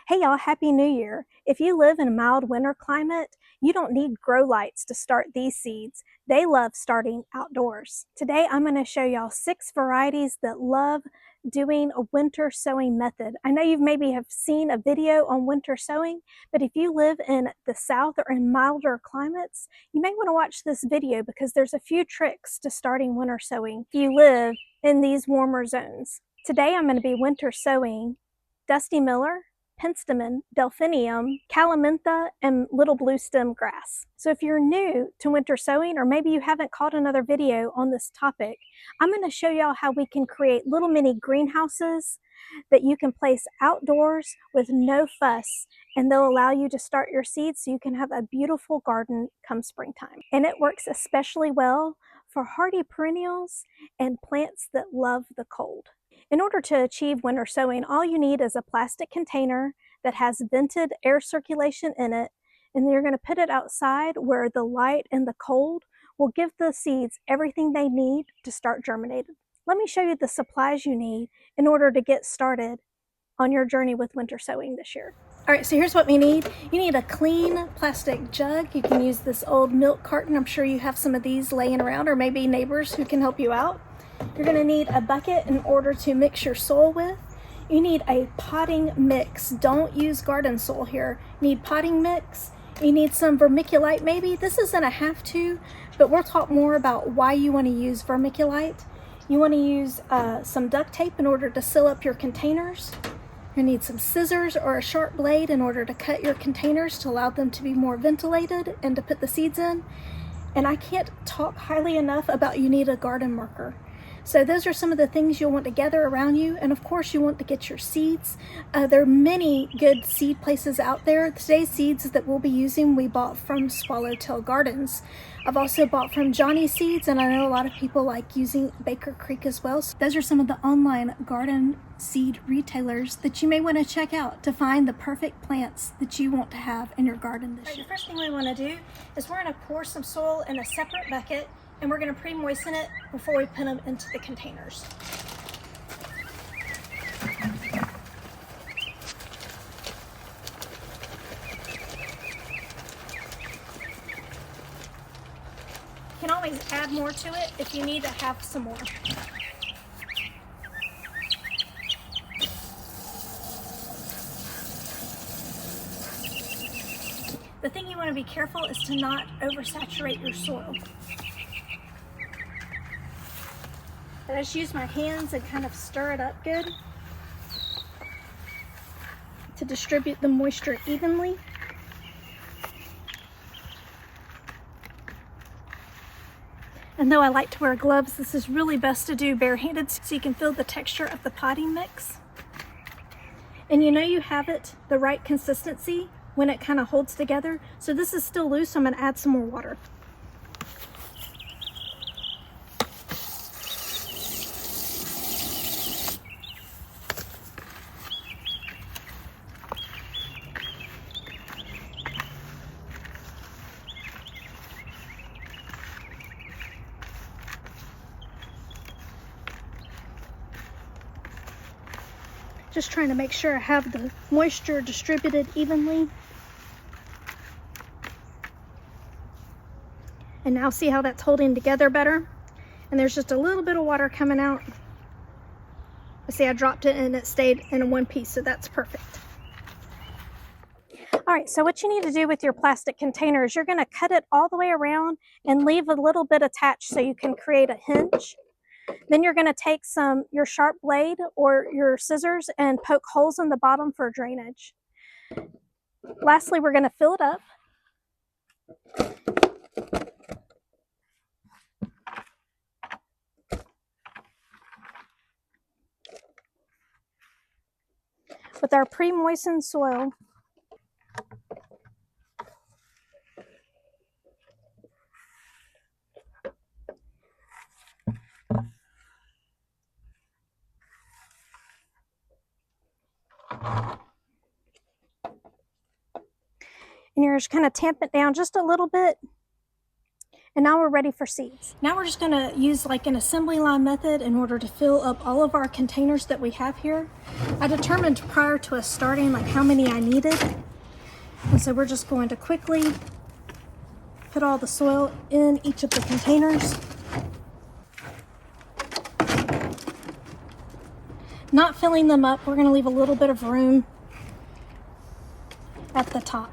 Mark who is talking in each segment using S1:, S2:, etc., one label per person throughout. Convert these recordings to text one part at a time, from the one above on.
S1: Hey y'all, Happy New Year! If you live in a mild winter climate, you don't need grow lights to start these seeds. They love starting outdoors. Today I'm going to show y'all 6 varieties that love doing a winter sowing method. I know you maybe have seen a video on winter sowing, but if you live in the south or in milder climates, you may want to watch this video because there's a few tricks to starting winter sowing if you live in these warmer zones. Today I'm going to be winter sowing Dusty Miller, Penstemon, Delphinium, Calamintha, and little bluestem grass. So if you're new to winter sowing, or maybe you haven't caught another video on this topic, I'm going to show y'all how we can create little mini greenhouses that you can place outdoors with no fuss, and they'll allow you to start your seeds so you can have a beautiful garden come springtime. And it works especially well for hardy perennials and plants that love the cold. In order to achieve winter sowing, all you need is a plastic container that has vented air circulation in it, and you're going to put it outside where the light and the cold will give the seeds everything they need to start germinating. Let me show you the supplies you need in order to get started on your journey with winter sowing this year. All right, so here's what we need. You need a clean plastic jug. You can use this old milk carton. I'm sure you have some of these laying around, or maybe neighbors who can help you out. You're going to need a bucket in order to mix your soil with. You need a potting mix. Don't use garden soil here. You need potting mix. You need some vermiculite maybe. This isn't a have to, but we'll talk more about why you want to use vermiculite. You want to use some duct tape in order to seal up your containers. You need some scissors or a sharp blade in order to cut your containers to allow them to be more ventilated and to put the seeds in. And I can't talk highly enough about you need a garden marker. So those are some of the things you'll want to gather around you. And of course you want to get your seeds. There are many good seed places out there. Today's seeds that we'll be using, we bought from Swallowtail Gardens. I've also bought from Johnny Seeds, and I know a lot of people like using Baker Creek as well. So those are some of the online garden seed retailers that you may want to check out to find the perfect plants that you want to have in your garden this year. The first thing we want to do is we're going to pour some soil in a separate bucket, and we're going to pre-moisten it before we put them into the containers. You can always add more to it if you need to have some more. The thing you want to be careful is to not oversaturate your soil. I just use my hands and kind of stir it up good to distribute the moisture evenly. And though I like to wear gloves, this is really best to do barehanded so you can feel the texture of the potting mix. And you know you have it the right consistency when it kind of holds together. So this is still loose, so I'm going to add some more water. Just trying to make sure I have the moisture distributed evenly. And now see how that's holding together better? And there's just a little bit of water coming out. See, I dropped it and it stayed in one piece, so that's perfect. All right, so what you need to do with your plastic container is you're going to cut it all the way around and leave a little bit attached so you can create a hinge. Then you're going to take your sharp blade or your scissors and poke holes in the bottom for drainage. Lastly, we're going to fill it up. With our pre-moistened soil. And you're just kind of tamp it down just a little bit. And now we're ready for seeds. Now we're just gonna use like an assembly line method in order to fill up all of our containers that we have here. I determined prior to us starting like how many I needed. And so we're just going to quickly put all the soil in each of the containers. Not filling them up, we're gonna leave a little bit of room at the top.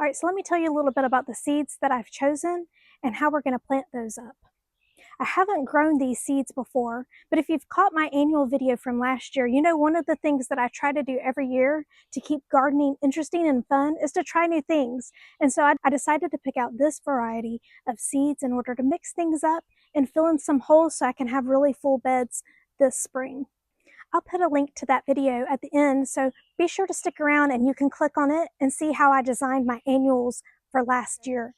S1: All right, so let me tell you a little bit about the seeds that I've chosen and how we're going to plant those up. I haven't grown these seeds before, but if you've caught my annual video from last year, you know one of the things that I try to do every year to keep gardening interesting and fun is to try new things. And so I decided to pick out this variety of seeds in order to mix things up and fill in some holes so I can have really full beds this spring. I'll put a link to that video at the end, so be sure to stick around and you can click on it and see how I designed my annuals for last year.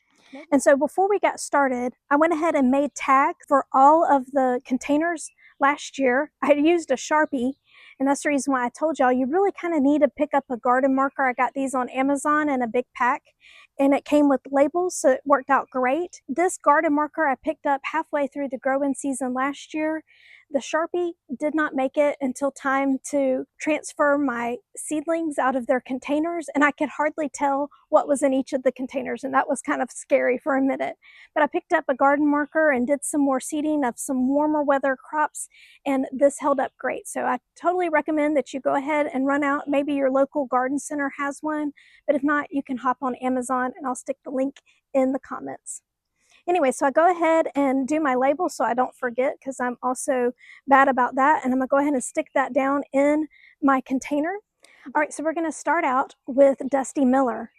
S1: And so before we got started, I went ahead and made tags for all of the containers last year. I had used a Sharpie, and that's the reason why I told y'all you really kind of need to pick up a garden marker. I got these on Amazon in a big pack, and it came with labels, so it worked out great. This garden marker I picked up halfway through the growing season last year. The Sharpie did not make it until time to transfer my seedlings out of their containers, and I could hardly tell what was in each of the containers, and that was kind of scary for a minute. But I picked up a garden marker and did some more seeding of some warmer weather crops, and this held up great. So I totally recommend that you go ahead and run out. Maybe your local garden center has one, but if not, you can hop on Amazon, and I'll stick the link in the comments. Anyway, so I go ahead and do my label so I don't forget, because I'm also bad about that. And I'm gonna go ahead and stick that down in my container. All right, so we're gonna start out with Dusty Miller.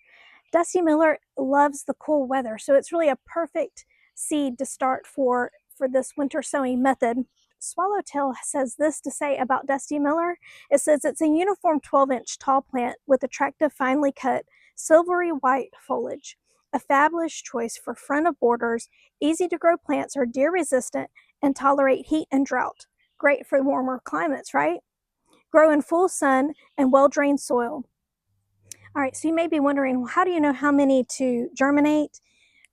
S1: Dusty Miller loves the cool weather, so it's really a perfect seed to start for this winter sowing method. Swallowtail says this to say about Dusty Miller. It says it's a uniform 12-inch tall plant with attractive, finely cut, silvery white foliage. A fabulous choice for front of borders, easy to grow plants are deer resistant and tolerate heat and drought. Great for warmer climates, right? Grow in full sun and well-drained soil. All right, so you may be wondering, well, how do you know how many to germinate?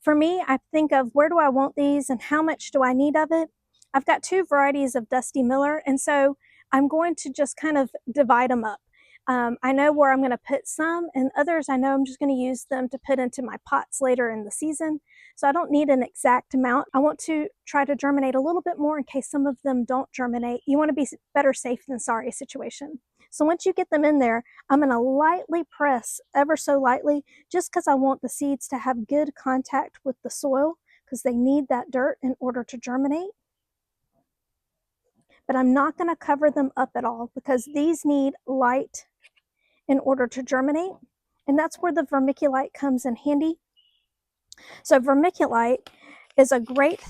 S1: For me, I think of where do I want these and how much do I need of it? I've got two varieties of Dusty Miller, and so I'm going to just kind of divide them up. I know where I'm going to put some, and others I know I'm just going to use them to put into my pots later in the season. So I don't need an exact amount. I want to try to germinate a little bit more in case some of them don't germinate. You want to be better safe than sorry situation. So once you get them in there, I'm going to lightly press, ever so lightly, just because I want the seeds to have good contact with the soil, because they need that dirt in order to germinate. But I'm not going to cover them up at all, because these need light in order to germinate, and that's where the vermiculite comes in handy. So vermiculite is a great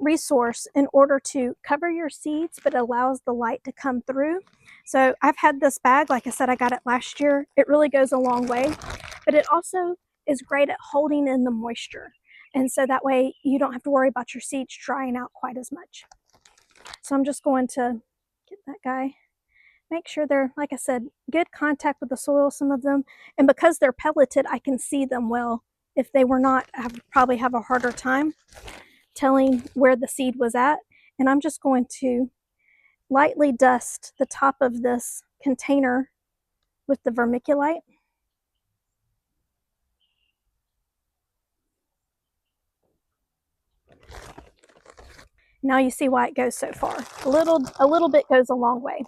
S1: resource in order to cover your seeds, but it allows the light to come through. So I've had this bag, like I said, I got it last year. It really goes a long way, but it also is great at holding in the moisture. And so that way you don't have to worry about your seeds drying out quite as much. So I'm just going to get that guy. Make sure they're, like I said, good contact with the soil, some of them. And because they're pelleted, I can see them well. If they were not, I would probably have a harder time telling where the seed was at. And I'm just going to lightly dust the top of this container with the vermiculite. Now you see why it goes so far. A little bit goes a long way.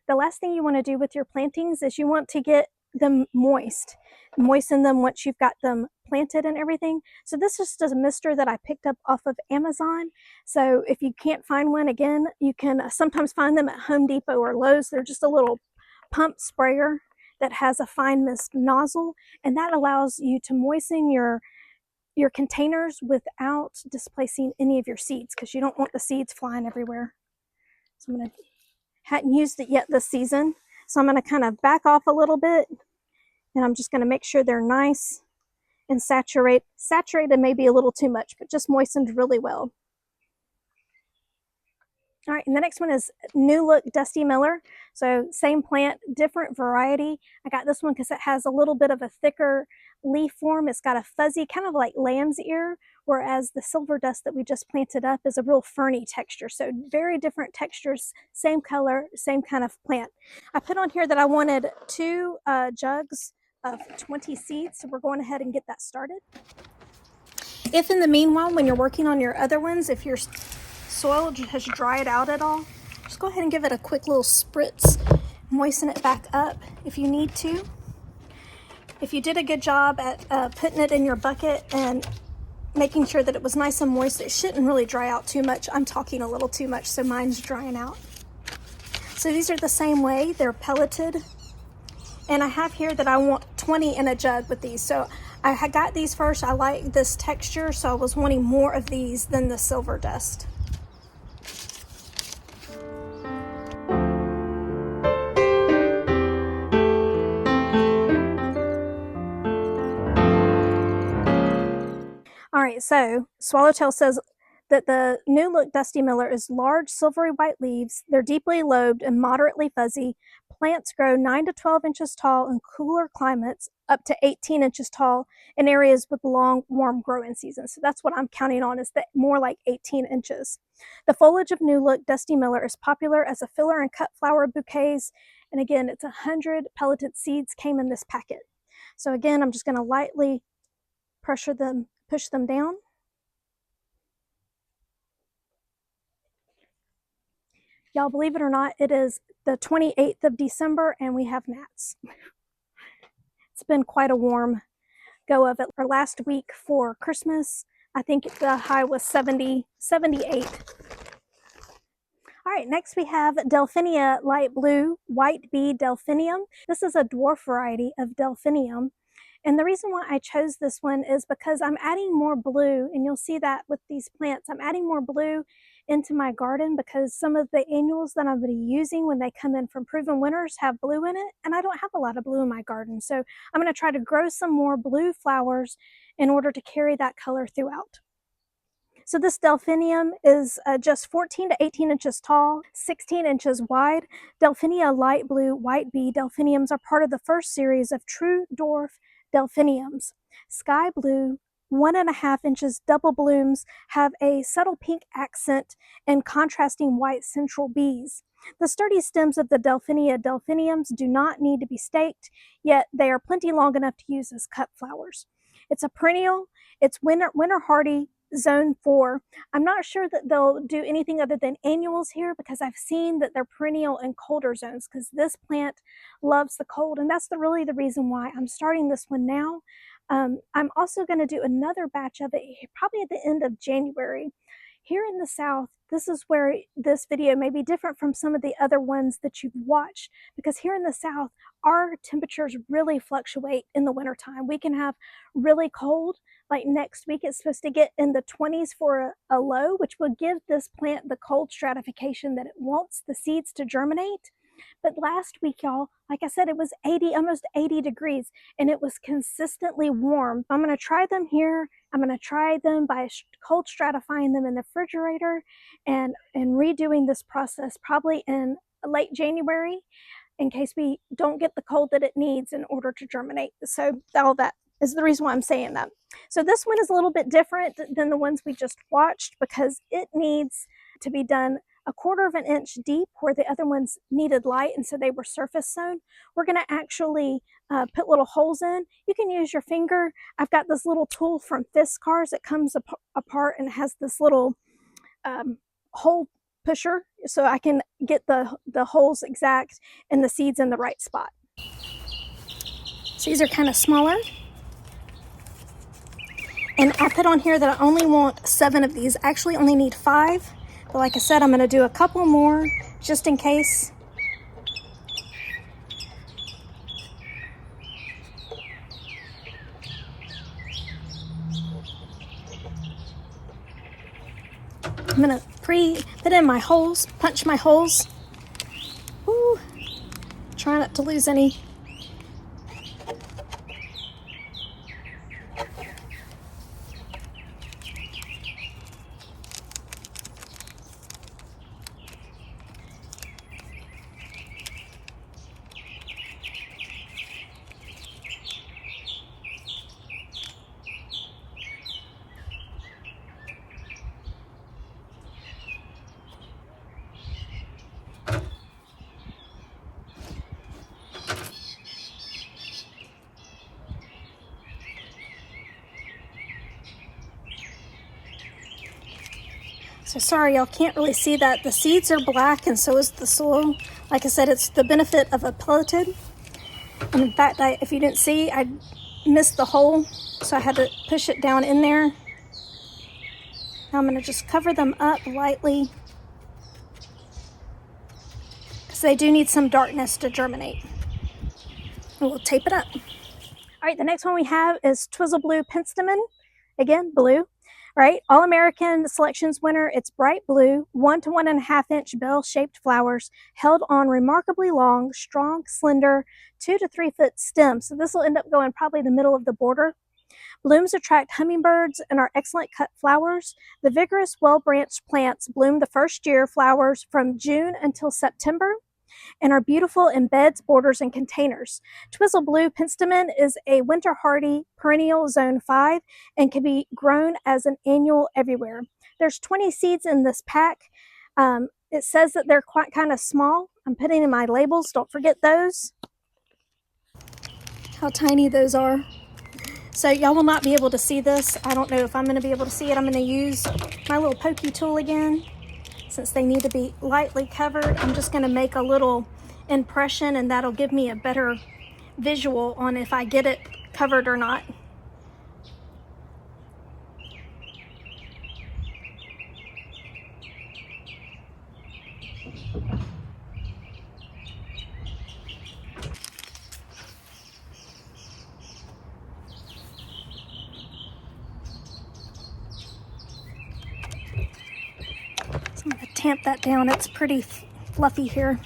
S1: The last thing you want to do with your plantings is you want to get them moist. Moisten them once you've got them planted and everything. So this is just a mister that I picked up off of Amazon. So if you can't find one, again, you can sometimes find them at Home Depot or Lowe's. They're just a little pump sprayer that has a fine mist nozzle, and that allows you to moisten your your containers without displacing any of your seeds, because you don't want the seeds flying everywhere. So I'm going to, hadn't used it yet this season, so I'm going to kind of back off a little bit, and I'm just going to make sure they're nice and saturated maybe a little too much, but just moistened really well. All right, and the next one is New Look Dusty Miller. So same plant, different variety. I got this one because it has a little bit of a thicker leaf form. It's got a fuzzy, kind of like lamb's ear, whereas the Silverdust that we just planted up is a real ferny texture. So very different textures, same color, same kind of plant. I put on here that I wanted 2 jugs of 20 seeds, so we're going ahead and get that started. If in the meanwhile, when you're working on your other ones, if your soil has dried out at all, just go ahead and give it a quick little spritz, moisten it back up if you need to. If you did a good job at putting it in your bucket and making sure that it was nice and moist, it shouldn't really dry out too much. I'm talking a little too much, so mine's drying out. So these are the same way, they're pelleted. And I have here that I want 20 in a jug with these. So I got these first. I like this texture, so I was wanting more of these than the Silverdust. All right, so Swallowtail says that the New Look Dusty Miller is large, silvery white leaves. They're deeply lobed and moderately fuzzy. Plants grow 9 to 12 inches tall in cooler climates, up to 18 inches tall in areas with long, warm growing seasons. So that's what I'm counting on, is that more like 18 inches. The foliage of New Look Dusty Miller is popular as a filler in cut flower bouquets. And again, it's 100 pelleted seeds came in this packet. So again, I'm just going to lightly push them down. Y'all, believe it or not, it is the 28th of December and we have gnats. It's been quite a warm go of it. Our last week for Christmas, I think the high was 70, 78. All right, next we have Delphinia Light Blue White Bee Delphinium. This is a dwarf variety of Delphinium. And the reason why I chose this one is because I'm adding more blue, and you'll see that with these plants. I'm adding more blue into my garden because some of the annuals that I'm going to be using when they come in from Proven Winners have blue in it, and I don't have a lot of blue in my garden. So I'm going to try to grow some more blue flowers in order to carry that color throughout. So this Delphinium is just 14 to 18 inches tall, 16 inches wide. Delphinia Light Blue White Bee Delphiniums are part of the first series of true dwarf Delphiniums. Sky blue, 1.5 inches double blooms have a subtle pink accent and contrasting white central bees. The sturdy stems of the Delphinia Delphiniums do not need to be staked, yet they are plenty long enough to use as cut flowers. It's a perennial, it's winter hardy, zone 4. I'm not sure that they'll do anything other than annuals here because I've seen that they're perennial in colder zones because this plant loves the cold, and that's really the reason why I'm starting this one now. I'm also going to do another batch of it probably at the end of January. Here in the South, this is where this video may be different from some of the other ones that you've watched, because here in the South, our temperatures really fluctuate in the wintertime. We can have really cold, like next week it's supposed to get in the 20s for a low, which will give this plant the cold stratification that it wants the seeds to germinate. But last week, y'all, like I said, it was almost 80 degrees, and it was consistently warm. I'm going to try them here. I'm going to try them by cold stratifying them in the refrigerator and redoing this process probably in late January in case we don't get the cold that it needs in order to germinate. So all that is the reason why I'm saying that. So this one is a little bit different than the ones we just watched because it needs to be done 1/4 of an inch deep where the other ones needed light, and so they were surface sown. We're going to actually put little holes in. You can use your finger. I've got this little tool from Fiskars that comes apart and has this little hole pusher, so I can get the holes exact and the seeds in the right spot. So these are kind of smaller. And I put on here that I only want 7 of these. I actually only need 5. But like I said, I'm going to do a couple more just in case. I'm gonna put in my holes, punch my holes. Ooh, try not to lose any. So sorry, y'all can't really see that. The seeds are black and so is the soil. Like I said, it's the benefit of a pelleted. And in fact, if you didn't see, I missed the hole, so I had to push it down in there. Now I'm gonna just cover them up lightly because they do need some darkness to germinate. And we'll tape it up. All right, the next one we have is Twizzle Blue Penstemon. Again, blue. Right, All-American Selections winner. It's bright blue, 1 to 1.5 inch bell-shaped flowers held on remarkably long, strong, slender, 2 to 3 foot stems. So this will end up going probably the middle of the border. Blooms attract hummingbirds and are excellent cut flowers. The vigorous, well-branched plants bloom the first year flowers from June until September and are beautiful in beds, borders, and containers. Twizzle Blue Penstemon is a winter hardy perennial zone 5 and can be grown as an annual everywhere. There's 20 seeds in this pack. It says that they're quite kind of small. I'm putting in my labels. Don't forget those. How tiny those are. So y'all will not be able to see this. I don't know if I'm going to be able to see it. I'm going to use my little pokey tool again. Since they need to be lightly covered, I'm just going to make a little impression and that'll give me a better visual on if I get it covered or not. I'm going to tamp that down. It's pretty fluffy here.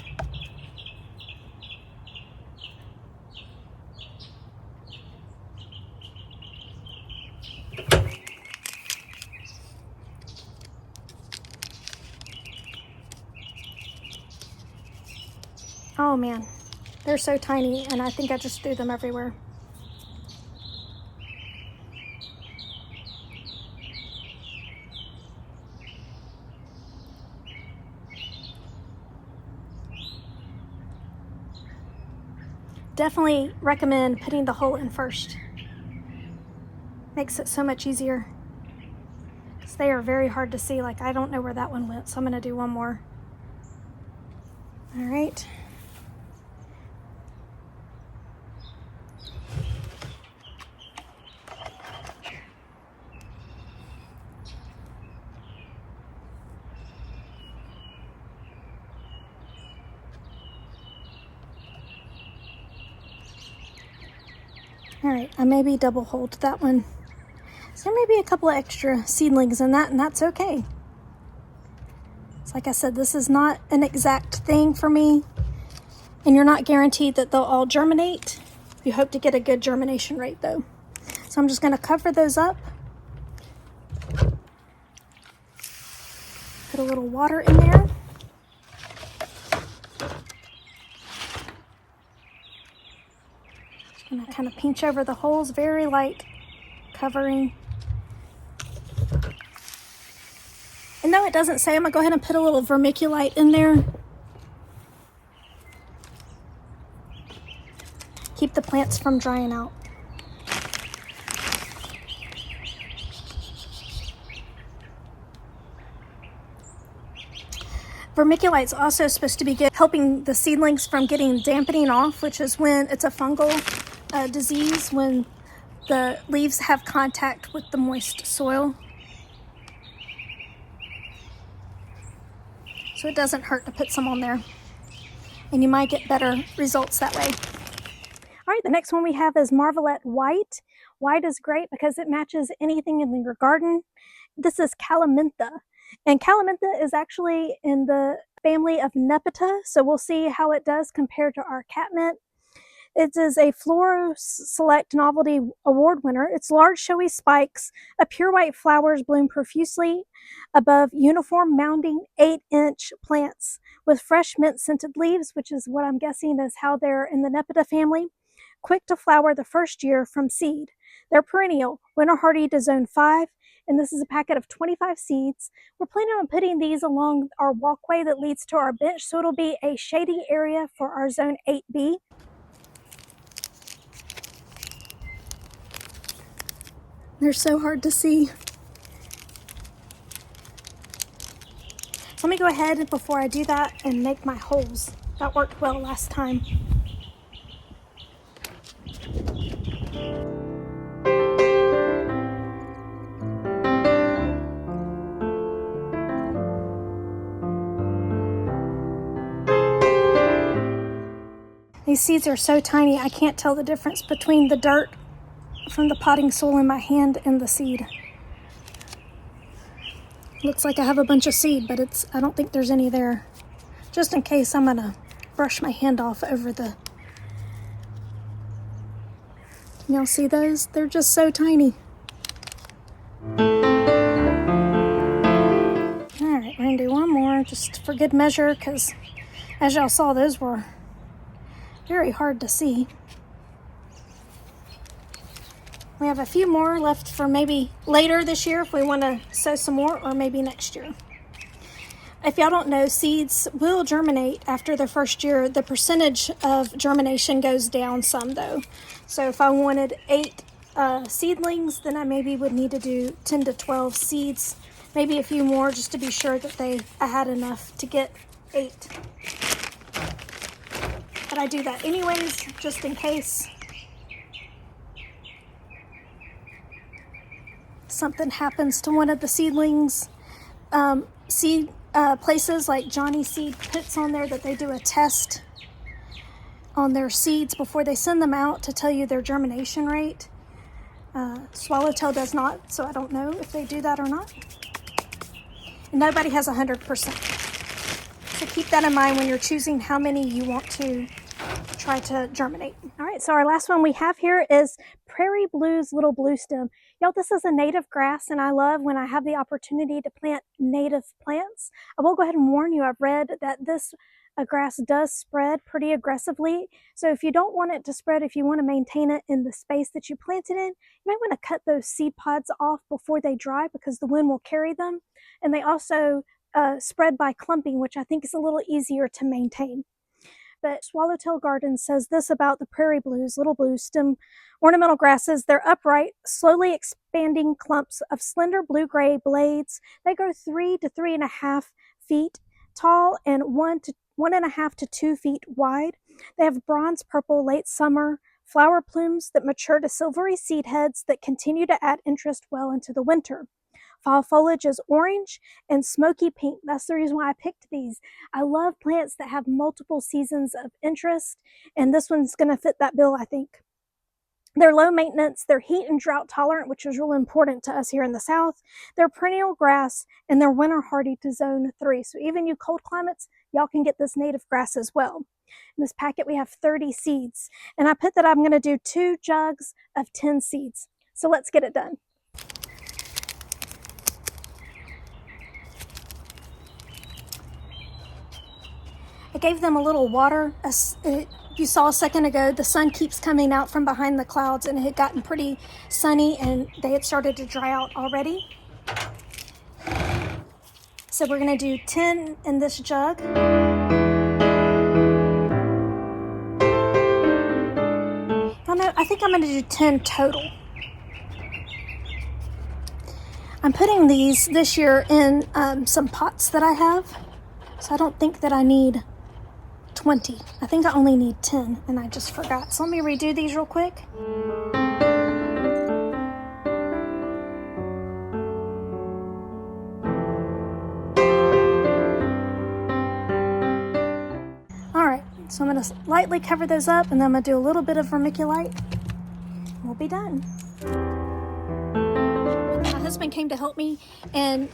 S1: Oh man, they're so tiny and I think I just threw them everywhere. Definitely recommend putting the hole in first. Makes it so much easier. Because they are very hard to see. Like I don't know where that one went, so I'm going to do one more. All right. All right, I maybe double holed that one. So there may be a couple of extra seedlings in that, and that's okay. It's like I said, this is not an exact thing for me, and you're not guaranteed that they'll all germinate. You hope to get a good germination rate though. So I'm just gonna cover those up. Put a little water in there. And I kind of pinch over the holes, very light covering. And though it doesn't say, I'm gonna go ahead and put a little vermiculite in there. Keep the plants from drying out. Vermiculite is also supposed to be good, helping the seedlings from getting dampening off, which is when it's a fungal disease, when the leaves have contact with the moist soil. So it doesn't hurt to put some on there. And you might get better results that way. All right, the next one we have is Marvelette White. White is great because it matches anything in your garden. This is Calamintha. And Calamintha is actually in the family of Nepeta, so we'll see how it does compared to our catmint. It is a Flora Select Novelty Award winner. Its large, showy spikes of pure white flowers bloom profusely above uniform mounding 8-inch plants with fresh mint-scented leaves, which is what I'm guessing is how they're in the Nepeta family. Quick to flower the first year from seed. They're perennial, winter hardy to zone 5, and this is a packet of 25 seeds. We're planning on putting these along our walkway that leads to our bench, so it'll be a shady area for our zone 8B. They're so hard to see. So let me go ahead before I do that and make my holes. That worked well last time. These seeds are so tiny, I can't tell the difference between the dirt from the potting soil in my hand and the seed. Looks like I have a bunch of seed, but I don't think there's any there. Just in case, I'm gonna brush my hand off over the... Can y'all see those? They're just so tiny. Alright, we're gonna do one more just for good measure, because as y'all saw, those were very hard to see. We have a few more left for maybe later this year if we want to sow some more, or maybe next year. If y'all don't know, seeds will germinate after the first year. The percentage of germination goes down some though. So if I wanted 8 seedlings, then I maybe would need to do 10 to 12 seeds, maybe a few more just to be sure that I had enough to get 8. But I do that anyways, just in case something happens to one of the seedlings. Places like Johnny Seed puts on there that they do a test on their seeds before they send them out to tell you their germination rate. Swallowtail does not, so I don't know if they do that or not. And nobody has 100%. So keep that in mind when you're choosing how many you want to try to germinate. All right, so our last one we have here is Prairie Blues Little Bluestem. Y'all, this is a native grass, and I love when I have the opportunity to plant native plants. I will go ahead and warn you, I've read that this grass does spread pretty aggressively. So if you don't want it to spread, if you want to maintain it in the space that you planted in, you might want to cut those seed pods off before they dry, because the wind will carry them. And they also spread by clumping, which I think is a little easier to maintain. But Swallowtail Garden says this about the Prairie Blues, Little Bluestem ornamental grasses. They're upright, slowly expanding clumps of slender blue-gray blades. They grow 3 to 3.5 feet tall and 1.5 to 2 feet wide. They have bronze purple late summer flower plumes that mature to silvery seed heads that continue to add interest well into the winter. Fall foliage is orange and smoky pink. That's the reason why I picked these. I love plants that have multiple seasons of interest, and this one's going to fit that bill, I think. They're low maintenance, they're heat and drought tolerant, which is really important to us here in the South. They're perennial grass, and they're winter hardy to zone 3. So even you cold climates, y'all can get this native grass as well. In this packet, we have 30 seeds, and I put that I'm going to do 2 jugs of 10 seeds. So let's get it done. I gave them a little water. You saw a second ago, the sun keeps coming out from behind the clouds, and it had gotten pretty sunny and they had started to dry out already. So we're going to do 10 in this jug. I think I'm going to do 10 total. I'm putting these this year in some pots that I have, so I don't think that I need 20. I think I only need 10, and I just forgot. So let me redo these real quick. All right, so I'm going to lightly cover those up, and then I'm going to do a little bit of vermiculite. We'll be done. My husband came to help me, and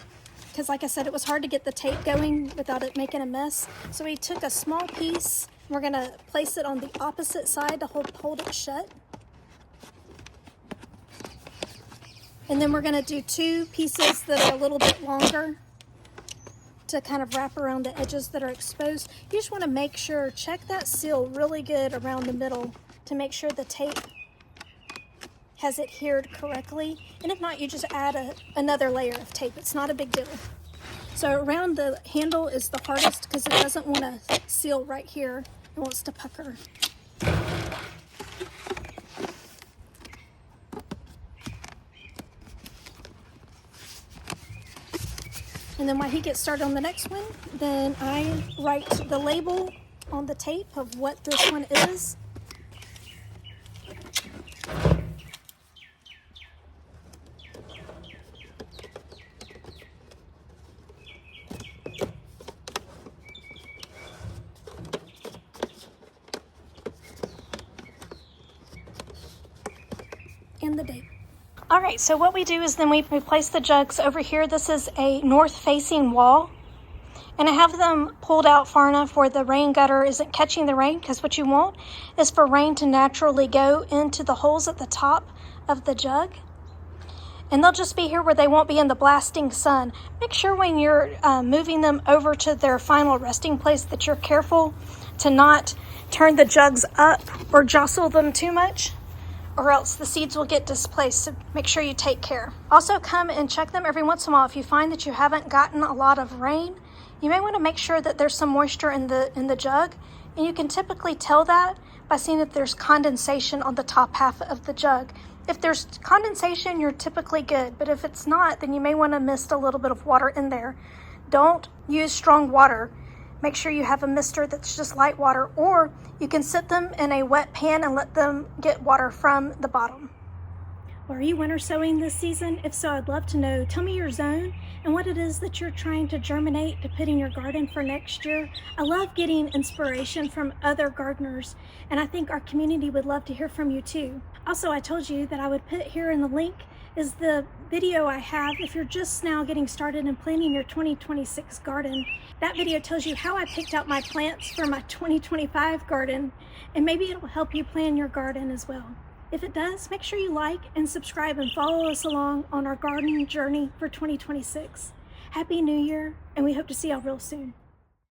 S1: because like I said, it was hard to get the tape going without it making a mess. So we took a small piece, we're gonna place it on the opposite side to hold it shut. And then we're gonna do 2 pieces that are a little bit longer to kind of wrap around the edges that are exposed. You just wanna make sure, check that seal really good around the middle to make sure the tape has adhered correctly. And if not, you just add another layer of tape. It's not a big deal. So around the handle is the hardest because it doesn't want to seal right here. It wants to pucker. And then while he gets started on the next one, then I write the label on the tape of what this one is. And the date. All right, so what we do is then we place the jugs over here. This is a north-facing wall, and I have them pulled out far enough where the rain gutter isn't catching the rain, because what you want is for rain to naturally go into the holes at the top of the jug. And they'll just be here where they won't be in the blasting sun. Make sure when you're moving them over to their final resting place that you're careful to not turn the jugs up or jostle them too much, or else the seeds will get displaced, so make sure you take care. Also come and check them every once in a while. If you find that you haven't gotten a lot of rain, you may want to make sure that there's some moisture in the jug, and you can typically tell that by seeing if there's condensation on the top half of the jug. If there's condensation, you're typically good, but if it's not, then you may want to mist a little bit of water in there. Don't use strong water. Make sure you have a mister that's just light water, or you can sit them in a wet pan and let them get water from the bottom. Well, are you winter sowing this season? If so, I'd love to know. Tell me your zone and what it is that you're trying to germinate to put in your garden for next year. I love getting inspiration from other gardeners, and I think our community would love to hear from you too. Also, I told you that I would put here in the link is the video I have if you're just now getting started in planning your 2026 garden. That video tells you how I picked out my plants for my 2025 garden, and maybe it'll help you plan your garden as well. If it does, make sure you like and subscribe and follow us along on our garden journey for 2026. Happy New Year, and we hope to see y'all real soon.